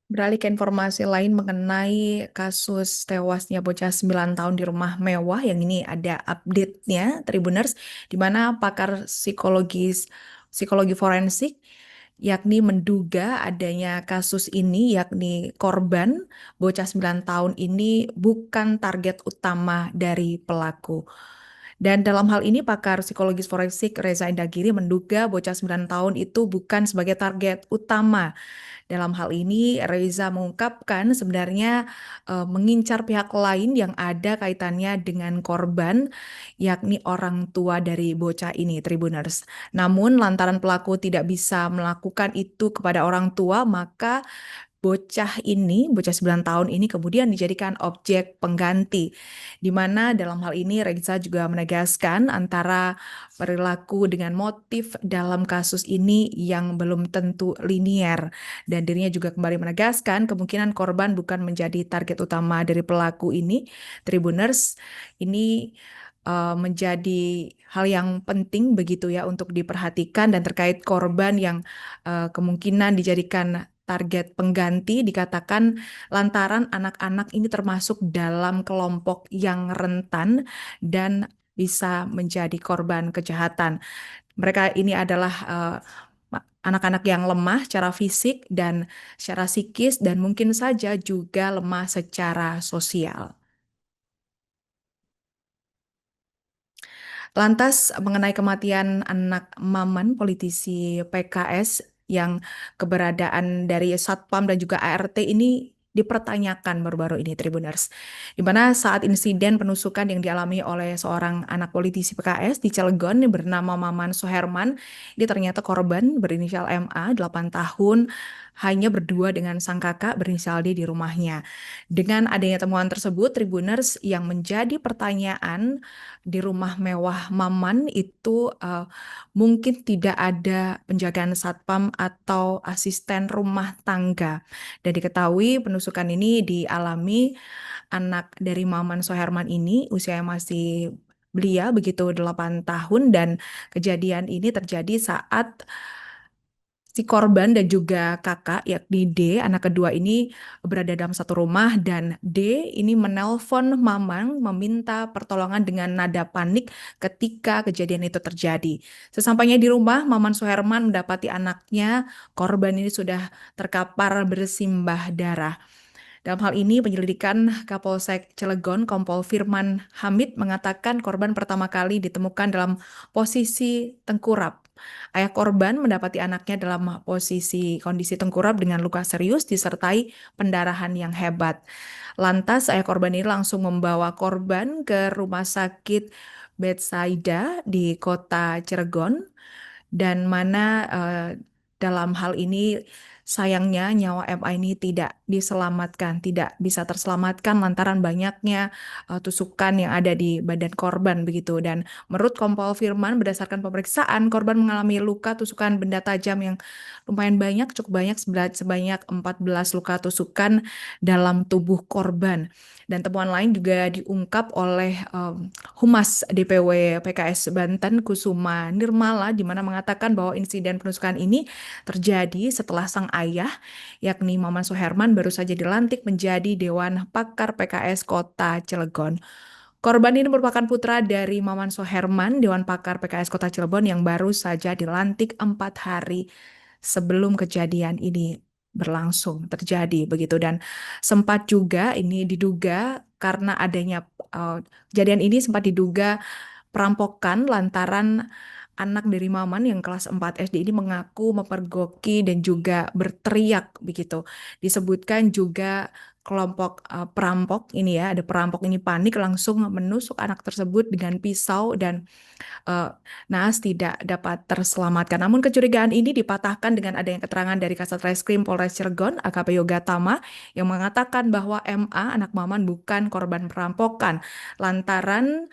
Beralih ke informasi lain mengenai kasus tewasnya bocah 9 tahun di rumah mewah, yang ini ada update-nya, Tribuners, di mana pakar psikologi forensik yakni menduga adanya kasus ini, yakni korban bocah 9 tahun ini bukan target utama dari pelaku. Dan dalam hal ini pakar psikologis forensik Reza Indragiri menduga bocah 9 tahun itu bukan sebagai target utama. Dalam hal ini, Reza mengungkapkan sebenarnya mengincar pihak lain yang ada kaitannya dengan korban, yakni orang tua dari bocah ini, Tribuners. Namun, lantaran pelaku tidak bisa melakukan itu kepada orang tua, maka bocah 9 tahun ini kemudian dijadikan objek pengganti, di mana dalam hal ini Reza juga menegaskan antara perilaku dengan motif dalam kasus ini yang belum tentu linier, dan dirinya juga kembali menegaskan kemungkinan korban bukan menjadi target utama dari pelaku ini. Tribuners, ini menjadi hal yang penting begitu ya untuk diperhatikan, dan terkait korban yang kemungkinan dijadikan target pengganti dikatakan lantaran anak-anak ini termasuk dalam kelompok yang rentan dan bisa menjadi korban kejahatan. Mereka ini adalah anak-anak yang lemah secara fisik dan secara psikis, dan mungkin saja juga lemah secara sosial. Lantas mengenai kematian anak Maman, politisi PKS, yang keberadaan dari Satpam dan juga ART ini dipertanyakan baru-baru ini, Tribuners. Di mana saat insiden penusukan yang dialami oleh seorang anak politisi PKS di Cilegon yang bernama Maman Soherman, ini ternyata korban berinisial MA, 8 tahun, hanya berdua dengan sang kakak berinisial D di rumahnya. Dengan adanya temuan tersebut, Tribuners, yang menjadi pertanyaan di rumah mewah Maman itu mungkin tidak ada penjagaan satpam atau asisten rumah tangga. Dan diketahui penusukan ini dialami anak dari Maman Soherman ini, usianya masih belia begitu, 8 tahun, dan kejadian ini terjadi saat si korban dan juga kakak, yakni D, anak kedua ini berada dalam satu rumah, dan D ini menelpon Mamang meminta pertolongan dengan nada panik ketika kejadian itu terjadi. Sesampainya di rumah, Maman Soherman mendapati anaknya, korban ini sudah terkapar bersimbah darah. Dalam hal ini, penyelidikan Kapolsek Cilegon, Kompol Firman Hamid, mengatakan korban pertama kali ditemukan dalam posisi tengkurap. Ayah korban mendapati anaknya dalam posisi kondisi tengkurap dengan luka serius disertai pendarahan yang hebat. Lantas, ayah korban ini langsung membawa korban ke rumah sakit Betsaida di kota Cilegon, dan mana dalam hal ini sayangnya nyawa MA ini tidak diselamatkan, tidak bisa terselamatkan lantaran banyaknya tusukan yang ada di badan korban begitu. Dan menurut Kompol Firman, berdasarkan pemeriksaan, korban mengalami luka tusukan benda tajam yang lumayan banyak, cukup banyak, sebanyak 14 luka tusukan dalam tubuh korban. Dan temuan lain juga diungkap oleh Humas DPW PKS Banten Kusuma Nirmala, di mana mengatakan bahwa insiden penusukan ini terjadi setelah sang ayah, yakni Maman Soherman, baru saja dilantik menjadi Dewan Pakar PKS Kota Cilegon. Korban ini merupakan putra dari Maman Soherman, Dewan Pakar PKS Kota Cilegon, yang baru saja dilantik 4 hari sebelum kejadian ini berlangsung terjadi begitu. Dan sempat juga ini diduga karena adanya kejadian ini, sempat diduga perampokan lantaran anak dari Maman yang kelas 4 SD ini mengaku mempergoki dan juga berteriak begitu. Disebutkan juga kelompok perampok ini ya, ada perampok ini panik langsung menusuk anak tersebut dengan pisau, dan eh, naas tidak dapat terselamatkan. Namun kecurigaan ini dipatahkan dengan adanya keterangan dari Kasat Reskrim Polres Cilegon, AKP Yoga Tama, yang mengatakan bahwa MA, anak Maman, bukan korban perampokan. Lantaran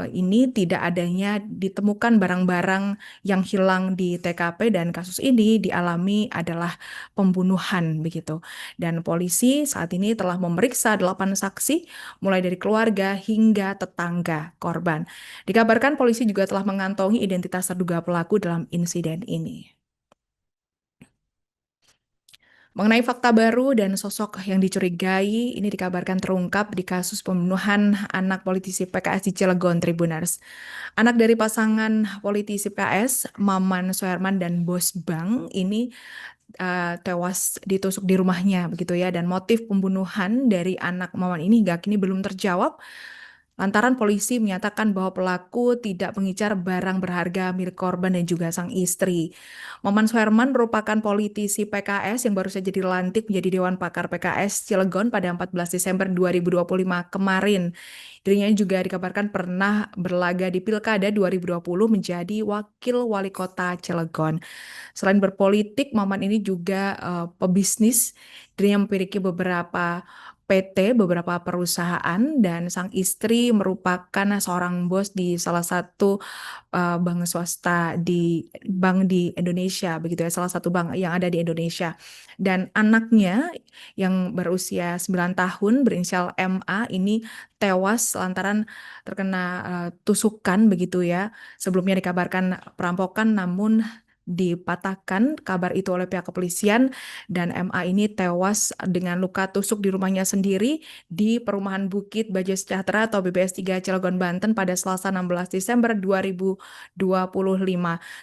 ini tidak adanya ditemukan barang-barang yang hilang di TKP, dan kasus ini dialami adalah pembunuhan begitu. Dan polisi saat ini telah memeriksa 8 saksi, mulai dari keluarga hingga tetangga korban. Dikabarkan polisi juga telah mengantongi identitas terduga pelaku dalam insiden ini. Mengenai fakta baru dan sosok yang dicurigai, ini dikabarkan terungkap di kasus pembunuhan anak politisi PKS di Cilegon, Tribuners. Anak dari pasangan politisi PKS, Maman Soeherman dan Bos Bang, ini tewas ditusuk di rumahnya begitu ya, dan motif pembunuhan dari anak Maman ini hingga kini belum terjawab lantaran polisi menyatakan bahwa pelaku tidak mengincar barang berharga milik korban dan juga sang istri. Maman Soeherman merupakan politisi PKS yang baru saja dilantik menjadi Dewan Pakar PKS Cilegon pada 14 Desember 2025 kemarin. Dirinya juga dikabarkan pernah berlaga di Pilkada 2020 menjadi Wakil Wali Kota Cilegon. Selain berpolitik, Maman ini juga pebisnis. Dirinya memiliki beberapa PT, beberapa perusahaan, dan sang istri merupakan seorang bos di salah satu bank swasta di Indonesia, begitu ya, salah satu bank yang ada di Indonesia. Dan anaknya yang berusia 9 tahun berinisial MA ini tewas lantaran terkena tusukan begitu ya. Sebelumnya dikabarkan perampokan, namun dipatahkan kabar itu oleh pihak kepolisian, dan MA ini tewas dengan luka tusuk di rumahnya sendiri di Perumahan Bukit Baja Sejahtera atau BBS 3 Cilegon, Banten pada Selasa 16 Desember 2025.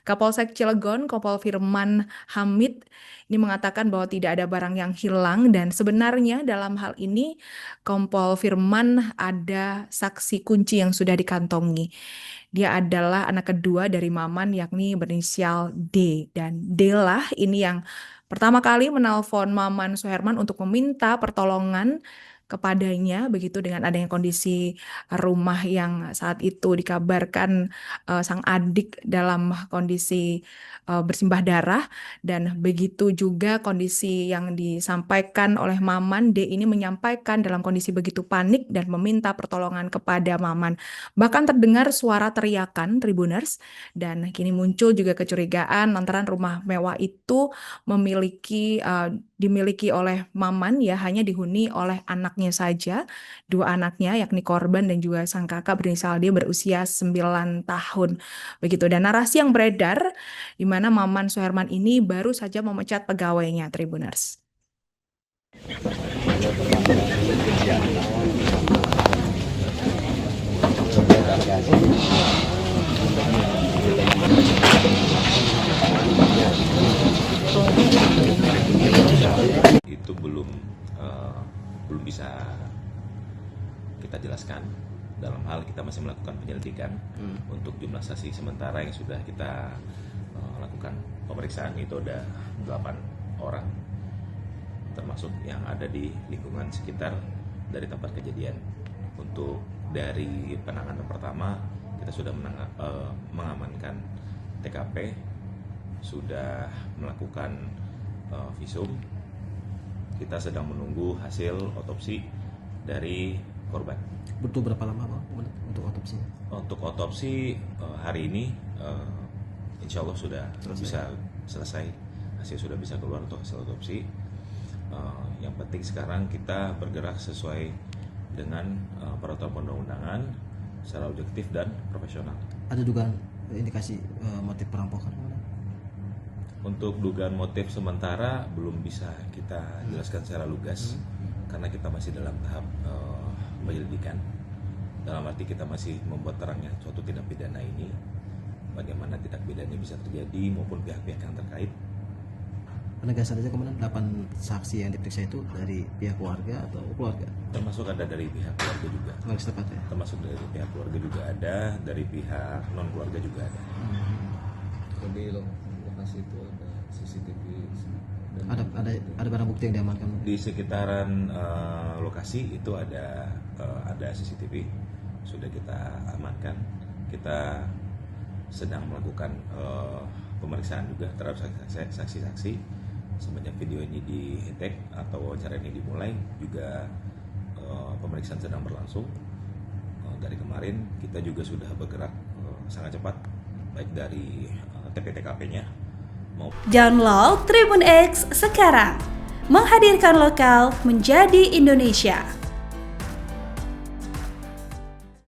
Kapolsek Cilegon, Kompol Firman Hamid ini mengatakan bahwa tidak ada barang yang hilang, dan sebenarnya dalam hal ini Kompol Firman ada saksi kunci yang sudah dikantongi. Dia adalah anak kedua dari Maman yakni berinisial D, dan D lah ini yang pertama kali menelpon Maman Soeherman untuk meminta pertolongan kepadanya begitu dengan adanya kondisi rumah yang saat itu dikabarkan sang adik dalam kondisi bersimbah darah, dan begitu juga kondisi yang disampaikan oleh Maman. D ini menyampaikan dalam kondisi begitu panik dan meminta pertolongan kepada Maman. Bahkan terdengar suara teriakan, Tribuners, dan kini muncul juga kecurigaan lantaran rumah mewah itu dimiliki oleh Maman ya, hanya dihuni oleh anaknya saja, dua anaknya yakni korban dan juga sang kakak berinisial D berusia 9 tahun. Begitu, dan narasi yang beredar di mana Maman Soeherman ini baru saja memecat pegawainya, Tribuners. Itu belum bisa kita jelaskan. Dalam hal kita masih melakukan penyelidikan untuk jumlah saksi sementara yang sudah kita lakukan pemeriksaan itu ada 8 orang, termasuk yang ada di lingkungan sekitar dari tempat kejadian. Untuk dari penanganan pertama kita sudah mengamankan TKP, sudah melakukan visum. Kita sedang menunggu hasil otopsi dari korban. Butuh berapa lama Pak untuk otopsi? Untuk otopsi hari ini insya Allah sudah bisa selesai, hasil sudah bisa keluar untuk hasil otopsi. Yang penting sekarang kita bergerak sesuai dengan peraturan perundang-undangan secara objektif dan profesional. Ada dugaan indikasi motif perampokan? Untuk dugaan motif sementara belum bisa kita jelaskan secara lugas karena kita masih dalam tahap penyelidikan. Dalam arti kita masih membuat terangnya suatu tindak pidana ini, bagaimana tindak pidana bisa terjadi maupun pihak-pihak yang terkait. Penegasan saja kemudian 8 saksi yang diperiksa itu dari pihak keluarga atau keluarga? Termasuk ada dari pihak keluarga juga. Keluarga setempat ya? Termasuk dari pihak keluarga juga ada, dari pihak non keluarga juga ada. Di lokasi itu ada CCTV dan ada barang bukti yang diamankan? Di sekitaran lokasi itu ada CCTV sudah kita amankan. Kita sedang melakukan pemeriksaan juga terhadap saksi-saksi. Semenjak video ini di-tag atau wawancara ini dimulai juga pemeriksaan sedang berlangsung. Dari kemarin kita juga sudah bergerak sangat cepat baik dari TP-TKP-nya. Download Tribun X sekarang, menghadirkan lokal menjadi Indonesia.